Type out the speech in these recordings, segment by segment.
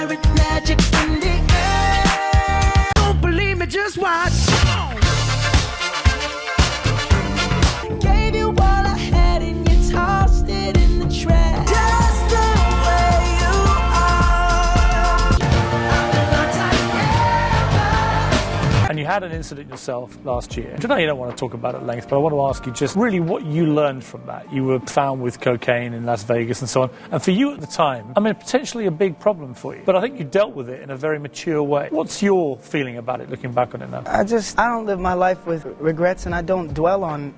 Pirate magic in the air. Don't believe me, just watch. Gave you all I had and you tossed it in the trash. Just the way you are. And you had an incident yourself last year. I know you don't want to talk about it at length, but I want to ask you just really what you learned from that. You were found with cocaine in Las Vegas and so on. And for you at the time, I mean, potentially a big problem for you. But I think you dealt with it in a very mature way. What's your feeling about it, looking back on it now? I don't live my life with regrets, and I don't dwell on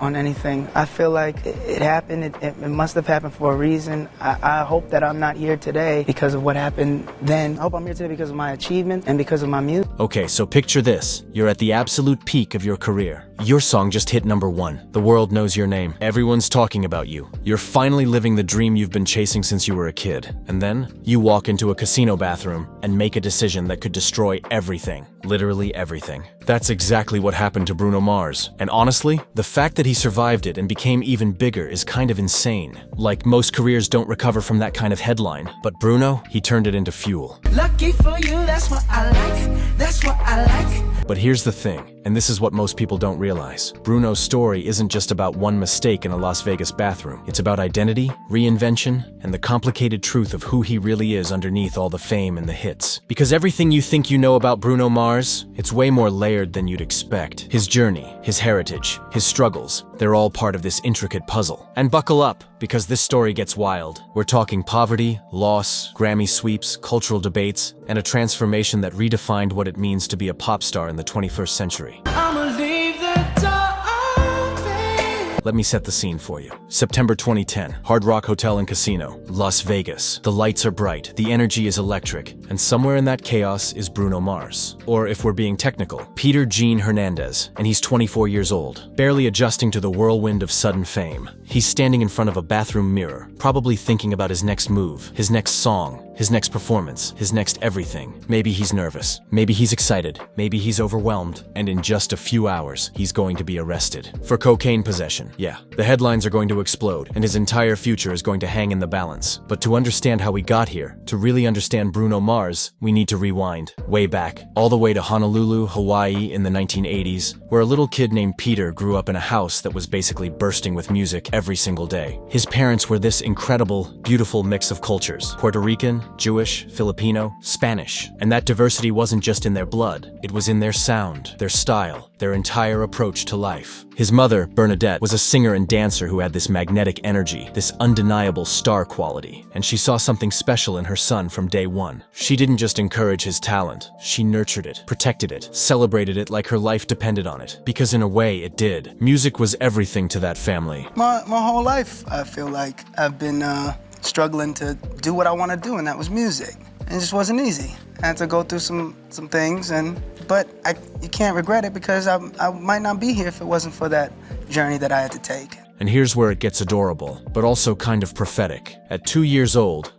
anything. I feel like it happened. It must have happened for a reason. I hope that I'm not here today because of what happened then. I hope I'm here today because of my achievement and because of my music. Okay, so picture this. You're at the absolute peak of your career. Your song just hit #1. The world knows your name. Everyone's talking about you. You're finally living the dream you've been chasing since you were a kid. And then you walk into a casino bathroom and make a decision that could destroy everything. Literally everything. That's exactly what happened to Bruno Mars. And honestly, the fact that he survived it and became even bigger is kind of insane. Like, most careers don't recover from that kind of headline. But Bruno, he turned it into fuel. Lucky for you, that's what I like. That's what I like. But here's the thing, and this is what most people don't realize. Bruno's story isn't just about one mistake in a Las Vegas bathroom. It's about identity, reinvention, and the complicated truth of who he really is underneath all the fame and the hits. Because everything you think you know about Bruno Mars, it's way more layered than you'd expect. His journey, his heritage, his struggles, they're all part of this intricate puzzle. And buckle up, because this story gets wild. We're talking poverty, loss, Grammy sweeps, cultural debates, and a transformation that redefined what it means to be a pop star in the 21st century. I'ma leave the door open. Let me set the scene for you. September 2010, Hard Rock Hotel and Casino, Las Vegas. The lights are bright, the energy is electric, and somewhere in that chaos is Bruno Mars. Or if we're being technical, Peter Gene Hernandez, and he's 24 years old, barely adjusting to the whirlwind of sudden fame. He's standing in front of a bathroom mirror, probably thinking about his next move, his next song, his next performance, his next everything. Maybe he's nervous, maybe he's excited, maybe he's overwhelmed, and in just a few hours, he's going to be arrested. For cocaine possession, yeah. The headlines are going to explode, and his entire future is going to hang in the balance. But to understand how we got here, to really understand Bruno Mars, we need to rewind, way back, all the way to Honolulu, Hawaii in the 1980s, where a little kid named Peter grew up in a house that was basically bursting with music every single day. His parents were this incredible, beautiful mix of cultures: Puerto Rican, Jewish, Filipino, Spanish. And that diversity wasn't just in their blood, it was in their sound, their style, their entire approach to life. His mother, Bernadette, was a singer and dancer who had this magnetic energy, this undeniable star quality, and she saw something special in her son from day one. She didn't just encourage his talent, she nurtured it, protected it, celebrated it like her life depended on it, because in a way it did. Music was everything to that family. My whole life, I feel like I've been struggling to do what I want to do, and that was music. And it just wasn't easy. I had to go through some things, but you can't regret it, because I might not be here if it wasn't for that journey that I had to take. And here's where it gets adorable, but also kind of prophetic. At 2 years old,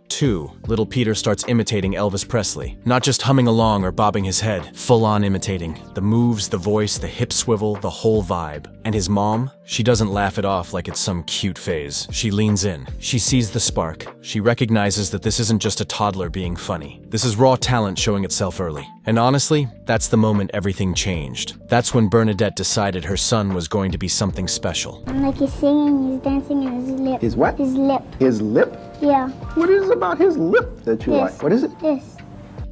little Peter starts imitating Elvis Presley. Not just humming along or bobbing his head, full-on imitating. The moves, the voice, the hip swivel, the whole vibe. And his mom? She doesn't laugh it off like it's some cute phase. She leans in. She sees the spark. She recognizes that this isn't just a toddler being funny. This is raw talent showing itself early. And honestly, that's the moment everything changed. That's when Bernadette decided her son was going to be something special. Like he's singing, he's dancing, and his lip. His what? His lip. His lip? Yeah. What is it about his lip that you like? What is it? This.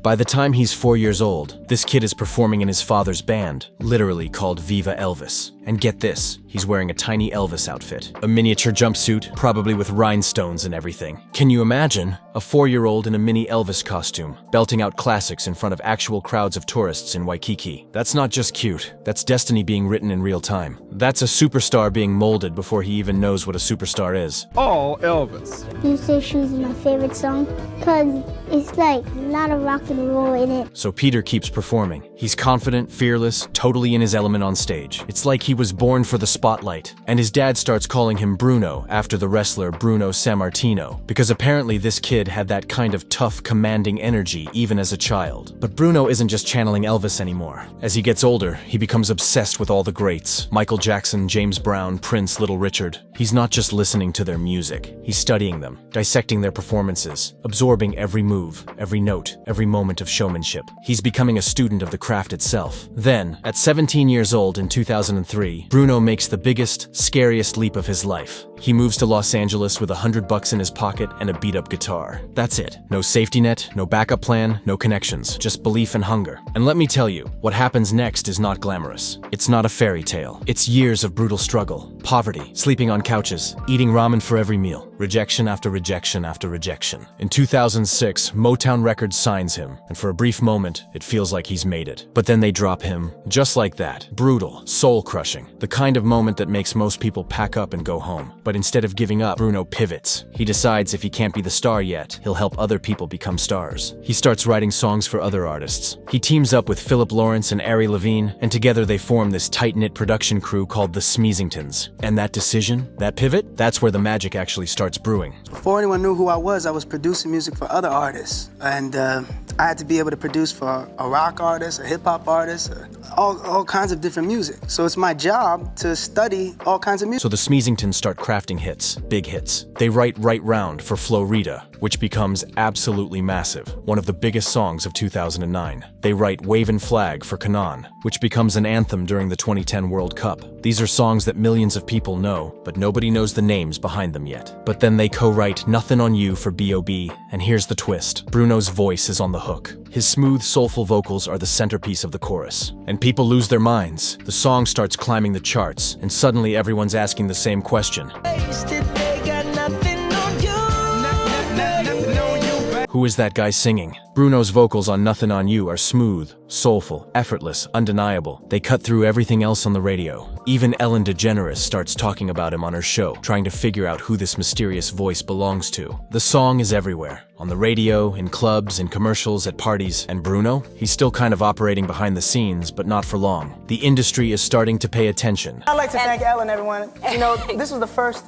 By the time he's 4 years old, this kid is performing in his father's band, literally called Viva Elvis. And get this, he's wearing a tiny Elvis outfit, a miniature jumpsuit, probably with rhinestones and everything. Can you imagine? A 4-year-old in a mini Elvis costume, belting out classics in front of actual crowds of tourists in Waikiki. That's not just cute, that's destiny being written in real time. That's a superstar being molded before he even knows what a superstar is. Oh, Elvis. You say Shoes is my favorite song because it's like a lot of rock and roll in it. So Peter keeps performing. He's confident, fearless, totally in his element on stage. It's like he was born for the spotlight. And his dad starts calling him Bruno after the wrestler Bruno Sammartino, because apparently this kid had that kind of tough, commanding energy even as a child. But Bruno isn't just channeling Elvis anymore. As he gets older, he becomes obsessed with all the greats: Michael Jackson, James Brown, Prince, Little Richard. He's not just listening to their music. He's studying them, dissecting their performances, absorbing every move, every note, every moment of showmanship. He's becoming a student of the craft itself. Then, at 17 years old in 2003, Bruno makes the biggest, scariest leap of his life. He moves to Los Angeles with $100 in his pocket and a beat-up guitar. That's it. No safety net, no backup plan, no connections, just belief and hunger. And let me tell you, what happens next is not glamorous. It's not a fairy tale. It's years of brutal struggle, poverty, sleeping on couches, eating ramen for every meal, rejection after rejection after rejection. In 2006, Motown Records signs him, and for a brief moment, it feels like he's made it. But then they drop him, just like that. Brutal, soul-crushing, the kind of moment that makes most people pack up and go home. But instead of giving up, Bruno pivots. He decides if he can't be the star yet, he'll help other people become stars. He starts writing songs for other artists. He teams up with Philip Lawrence and Ari Levine, and together they form this tight-knit production crew called the Smeezingtons. And that decision, that pivot, that's where the magic actually starts brewing. Before anyone knew who I was producing music for other artists. And I had to be able to produce for a rock artist, a hip-hop artist, all kinds of different music. So it's my job to study all kinds of music. So the Smeezingtons start crafting hits, big hits. They write Right Round for Flo Rida, which becomes absolutely massive, one of the biggest songs of 2009. They write Wavin' Flag for Kanan, which becomes an anthem during the 2010 World Cup. These are songs that millions of people know, but nobody knows the names behind them yet. But then they co-write Nothing on You for B.O.B., and here's the twist. Bruno's voice is on the hook. His smooth, soulful vocals are the centerpiece of the chorus. And people lose their minds. The song starts climbing the charts, and suddenly everyone's asking the same question. Who is that guy singing? Bruno's vocals on Nothing on You are smooth, soulful, effortless, undeniable. They cut through everything else on the radio. Even Ellen DeGeneres starts talking about him on her show, trying to figure out who this mysterious voice belongs to. The song is everywhere. On the radio, in clubs, in commercials, at parties. And Bruno? He's still kind of operating behind the scenes, but not for long. The industry is starting to pay attention. I'd like to thank Ellen, everyone. You know, this was the first,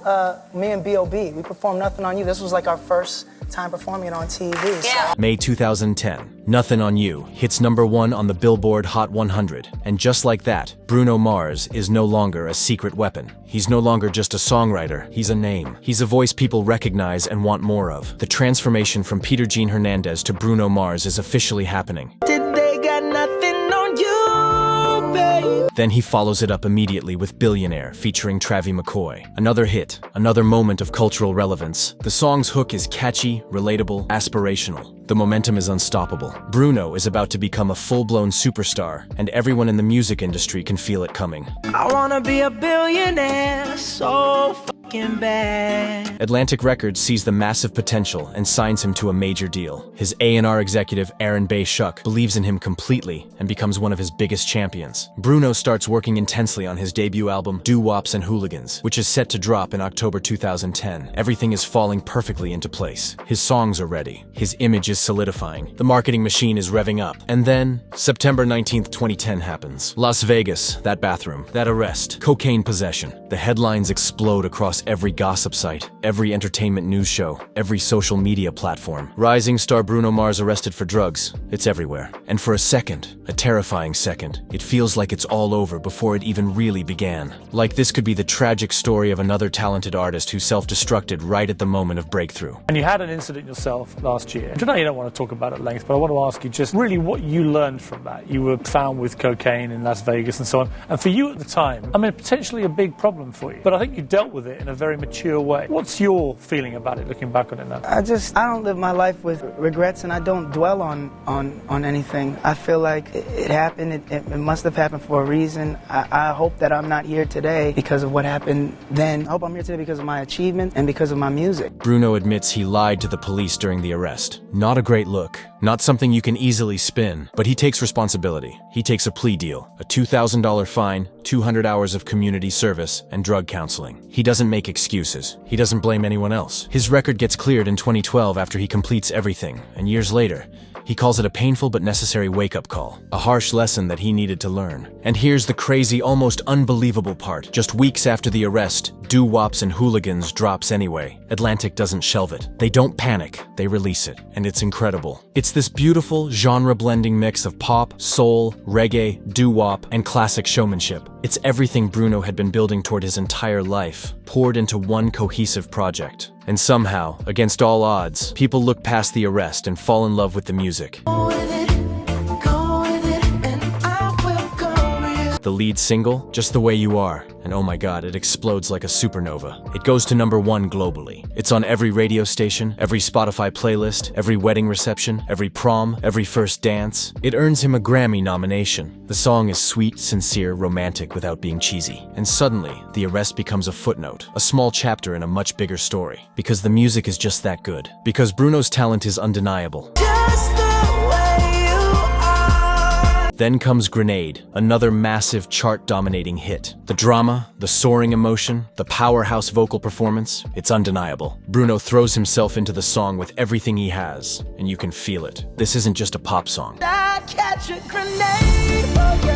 me and B.O.B. We performed Nothing on You. This was like our first time performing it on TV. Yeah. May 2010, Nothing on You hits #1 on the Billboard Hot 100. And just like that, Bruno Mars is no longer a secret weapon. He's no longer just a songwriter, he's a name. He's a voice people recognize and want more of. The transformation from Peter Jean Hernandez to Bruno Mars is officially happening. They got nothing on you, babe. Then he follows it up immediately with Billionaire featuring Travie McCoy. Another hit, another moment of cultural relevance. The song's hook is catchy, relatable, aspirational. The momentum is unstoppable. Bruno is about to become a full-blown superstar, and everyone in the music industry can feel it coming. I wanna be a billionaire so fucking bad. Atlantic Records sees the massive potential and signs him to a major deal. His A&R executive, Aaron Bay Shuck, believes in him completely and becomes one of his biggest champions. Bruno starts working intensely on his debut album, Doo-Wops and Hooligans, which is set to drop in October 2010. Everything is falling perfectly into place. His songs are ready. His image is solidifying. The marketing machine is revving up. And then, September 19th, 2010 happens. Las Vegas, that bathroom, that arrest, cocaine possession. The headlines explode across every gossip site, every entertainment news show, every social media platform. Rising star Bruno Mars arrested for drugs. It's everywhere. And for a second, a terrifying second, it feels like it's all over before it even really began. Like this could be the tragic story of another talented artist who self-destructed right at the moment of breakthrough. And you had an incident yourself last year. I know you don't want to talk about it at length, but I want to ask you just really what you learned from that. You were found with cocaine in Las Vegas and so on. And for you at the time, I mean, potentially a big problem for you. But I think you dealt with it in a very mature way. What's your feeling about it, looking back on it now? I don't live my life with regrets, and I don't dwell on anything. I feel like it happened, it must have happened for a reason. I hope that I'm not here today because of what happened then. I hope I'm here today because of my achievement and because of my music. Bruno admits he lied to the police during the arrest. Not a great look. Not something you can easily spin, but he takes responsibility. He takes a plea deal, a $2,000 fine, 200 hours of community service, and drug counseling. He doesn't make excuses. He doesn't blame anyone else. His record gets cleared in 2012 after he completes everything, and years later, he He calls it a painful but necessary wake-up call, a harsh lesson that he needed to learn. And here's the crazy, almost unbelievable part. Just weeks after the arrest, doo-wops and hooligans drops anyway. Atlantic doesn't shelve it. They don't panic, they release it. And it's incredible. It's this beautiful, genre-blending mix of pop, soul, reggae, doo-wop, and classic showmanship. It's everything Bruno had been building toward his entire life, poured into one cohesive project. And somehow, against all odds, people look past the arrest and fall in love with the music. Go with it, and I will go with it. The lead single, Just the Way You Are, and oh my god, it explodes like a supernova. It goes to #1 globally. It's on every radio station, every Spotify playlist, every wedding reception, every prom, every first dance. It earns him a Grammy nomination. The song is sweet, sincere, romantic without being cheesy. And suddenly, the arrest becomes a footnote, a small chapter in a much bigger story. Because the music is just that good. Because Bruno's talent is undeniable. Just the way you are. Then comes Grenade, another massive chart-dominating hit. The drama, the soaring emotion, the powerhouse vocal performance, it's undeniable. Bruno throws himself into the song with everything he has, and you can feel it. This isn't just a pop song. I'd catch a grenade for you.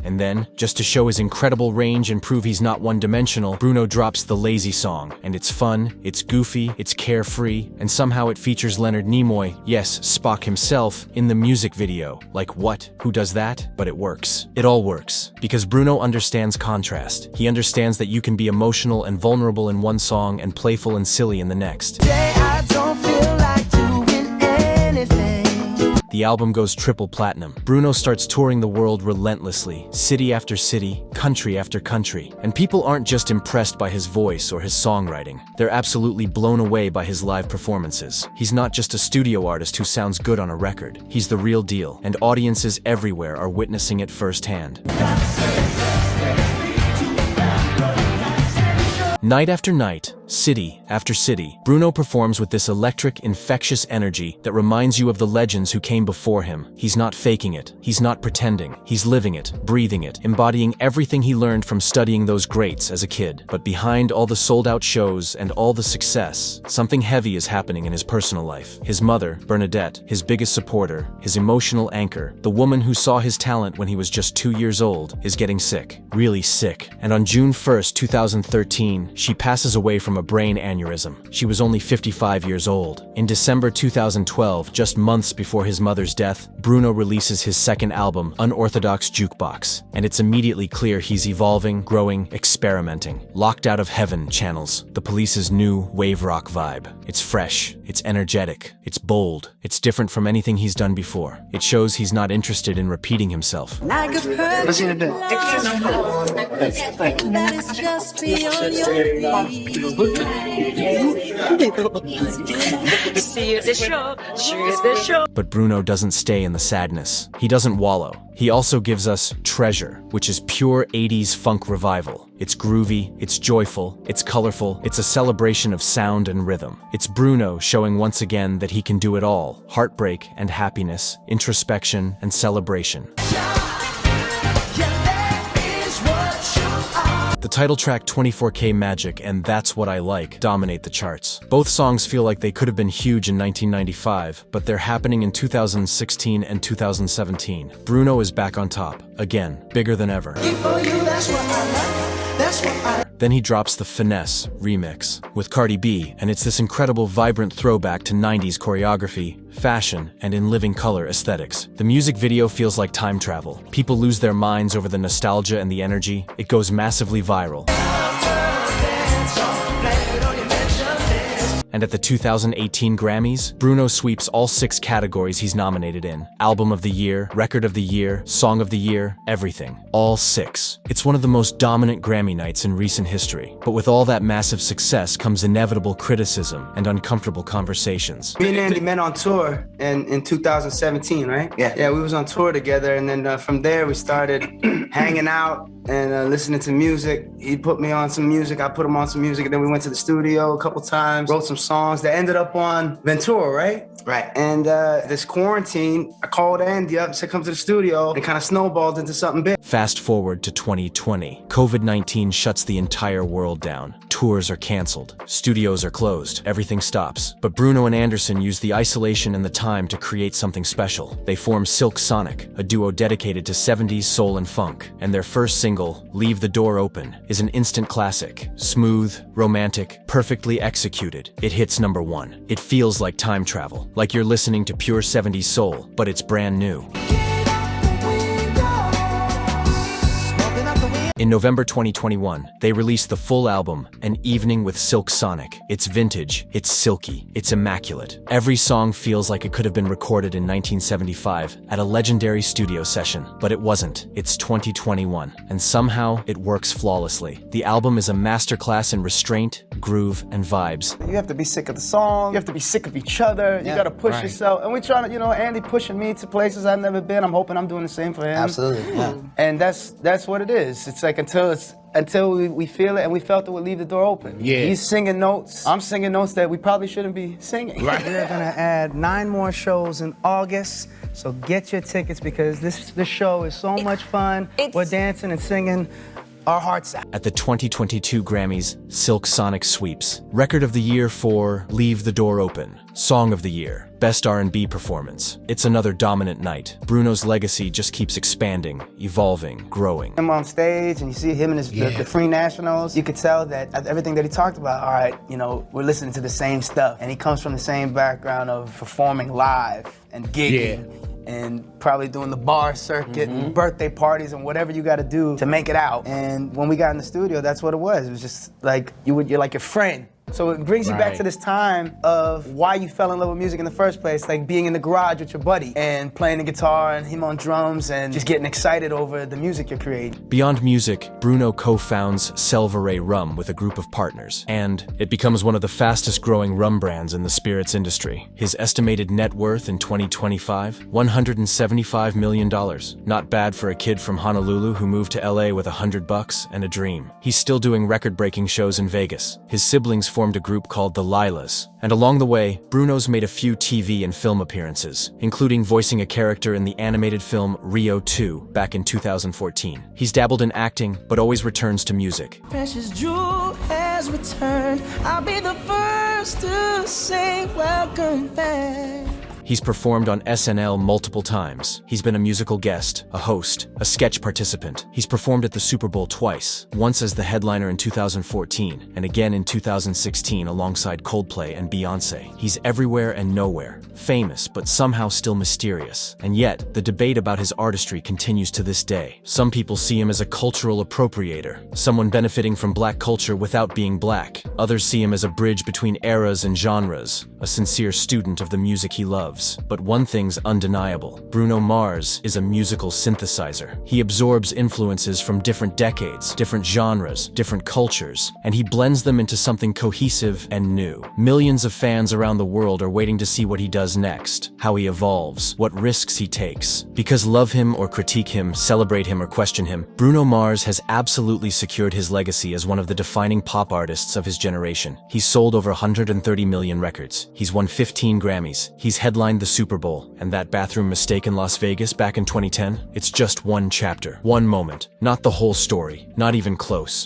And then, just to show his incredible range and prove he's not one-dimensional, Bruno drops the Lazy song. And it's fun, it's goofy, it's carefree, and somehow it features Leonard Nimoy, yes, Spock himself, in the music video. Like what? Who does that? But it works. It all works. Because Bruno understands contrast. He understands that you can be emotional and vulnerable in one song and playful and silly in the next. Today I don't feel like doing anything. The album goes triple platinum. Bruno starts touring the world relentlessly, city after city, country after country. And people aren't just impressed by his voice or his songwriting. They're absolutely blown away by his live performances. He's not just a studio artist who sounds good on a record. He's the real deal, and audiences everywhere are witnessing it firsthand. Night after night, city after city, Bruno performs with this electric, infectious energy that reminds you of the legends who came before him. He's not faking it. He's not pretending. He's living it, breathing it, embodying everything he learned from studying those greats as a kid. But behind all the sold-out shows and all the success, something heavy is happening in his personal life. His mother, Bernadette, his biggest supporter, his emotional anchor, the woman who saw his talent when he was just 2 years old, is getting sick. Really sick. And on June 1st, 2013, she passes away from a brain aneurysm. She was only 55 years old. In December 2012, just months before his mother's death, Bruno releases his second album, Unorthodox Jukebox. And it's immediately clear he's evolving, growing, experimenting. Locked Out of Heaven channels the Police's new wave rock vibe. It's fresh, it's energetic, it's bold, it's different from anything he's done before. It shows he's not interested in repeating himself. Like a perfect love that is just beyond your reach. But Bruno doesn't stay in the sadness. He doesn't wallow. He also gives us Treasure, which is pure 80s funk revival. It's groovy, it's joyful, it's colorful, it's a celebration of sound and rhythm. It's Bruno showing once again that he can do it all: heartbreak and happiness, introspection and celebration. The title track 24K Magic and That's What I Like dominate the charts. Both songs feel like they could have been huge in 1995, but they're happening in 2016 and 2017. Bruno is back on top, again, bigger than ever. Then he drops the Finesse remix with Cardi B, and it's this incredible vibrant throwback to 90s choreography, fashion, and in living color aesthetics. The music video feels like time travel. People lose their minds over the nostalgia and the energy. It goes massively viral. And at the 2018 Grammys, Bruno sweeps all 6 categories he's nominated in. Album of the Year, Record of the Year, Song of the Year, everything. All 6. It's one of the most dominant Grammy nights in recent history. But with all that massive success comes inevitable criticism and uncomfortable conversations. Me and Andy met on tour in 2017, right? Yeah, we was on tour together, and then from there we started hanging out and listening to music. He put me on some music, I put him on some music, and then we went to the studio a couple times, wrote some songs that ended up on Ventura, right? Right. And this quarantine, I called Andy up, said come to the studio, and kind of snowballed into something big. Fast forward to 2020. COVID-19 shuts the entire world down. Tours are canceled. Studios are closed. Everything stops. But Bruno and Anderson use the isolation and the time to create something special. They form Silk Sonic, a duo dedicated to 70s soul and funk. And their first single, Leave the Door Open, is an instant classic. Smooth, romantic, perfectly executed. It hits #1. It feels like time travel, like you're listening to pure 70s soul, but it's brand new. In November 2021, they released the full album, An Evening with Silk Sonic. It's vintage, it's silky, it's immaculate. Every song feels like it could have been recorded in 1975 at a legendary studio session, but it wasn't. It's 2021, and somehow it works flawlessly. The album is a masterclass in restraint, groove, and vibes. You have to be sick of the song, you have to be sick of each other, you gotta push yourself. And we're trying to, Andy pushing me to places I've never been. I'm hoping I'm doing the same for him. Absolutely, yeah. And that's what it is. It's like until we feel it, and we felt it would leave the door open. Yeah. He's singing notes. I'm singing notes that we probably shouldn't be singing. Right. We're gonna add 9 more shows in August, so get your tickets because this show is so much fun. We're dancing and singing our hearts out. At the 2022 Grammys, Silk Sonic sweeps. Record of the Year for Leave the Door Open. Song of the Year. Best R&B Performance. It's another dominant night. Bruno's legacy just keeps expanding, evolving, growing. Him on stage, and you see him and the Free Nationals. You could tell that everything that he talked about, all right, we're listening to the same stuff. And he comes from the same background of performing live and gigging. And probably doing the bar circuit and birthday parties and whatever you gotta do to make it out. And when we got in the studio, that's what it was. It was just like, you're like your friend. So it brings you back to this time of why you fell in love with music in the first place, like being in the garage with your buddy and playing the guitar and him on drums and just getting excited over the music you're creating. Beyond music, Bruno co-founds Selvaray Rum with a group of partners, and it becomes one of the fastest growing rum brands in the spirits industry. His estimated net worth in 2025, $175 million. Not bad for a kid from Honolulu who moved to LA with $100 and a dream. He's still doing record-breaking shows in Vegas. His siblings formed a group called the Lilas, and along the way, Bruno's made a few TV and film appearances, including voicing a character in the animated film Rio 2 back in 2014. He's dabbled in acting, but always returns to music. Precious jewel has returned. I'll be the first to say welcome back. He's performed on SNL multiple times. He's been a musical guest, a host, a sketch participant. He's performed at the Super Bowl twice, once as the headliner in 2014, and again in 2016 alongside Coldplay and Beyoncé. He's everywhere and nowhere, famous but somehow still mysterious. And yet, the debate about his artistry continues to this day. Some people see him as a cultural appropriator, someone benefiting from black culture without being black. Others see him as a bridge between eras and genres, a sincere student of the music he loves. But one thing's undeniable. Bruno Mars is a musical synthesizer. He absorbs influences from different decades, different genres, different cultures, and he blends them into something cohesive and new. Millions of fans around the world are waiting to see what he does next, how he evolves, what risks he takes. Because love him or critique him, celebrate him or question him, Bruno Mars has absolutely secured his legacy as one of the defining pop artists of his generation. He's sold over 130 million records. He's won 15 Grammys. He's headlined the Super Bowl, and that bathroom mistake in Las Vegas back in 2010? It's just one chapter, one moment, not the whole story, not even close.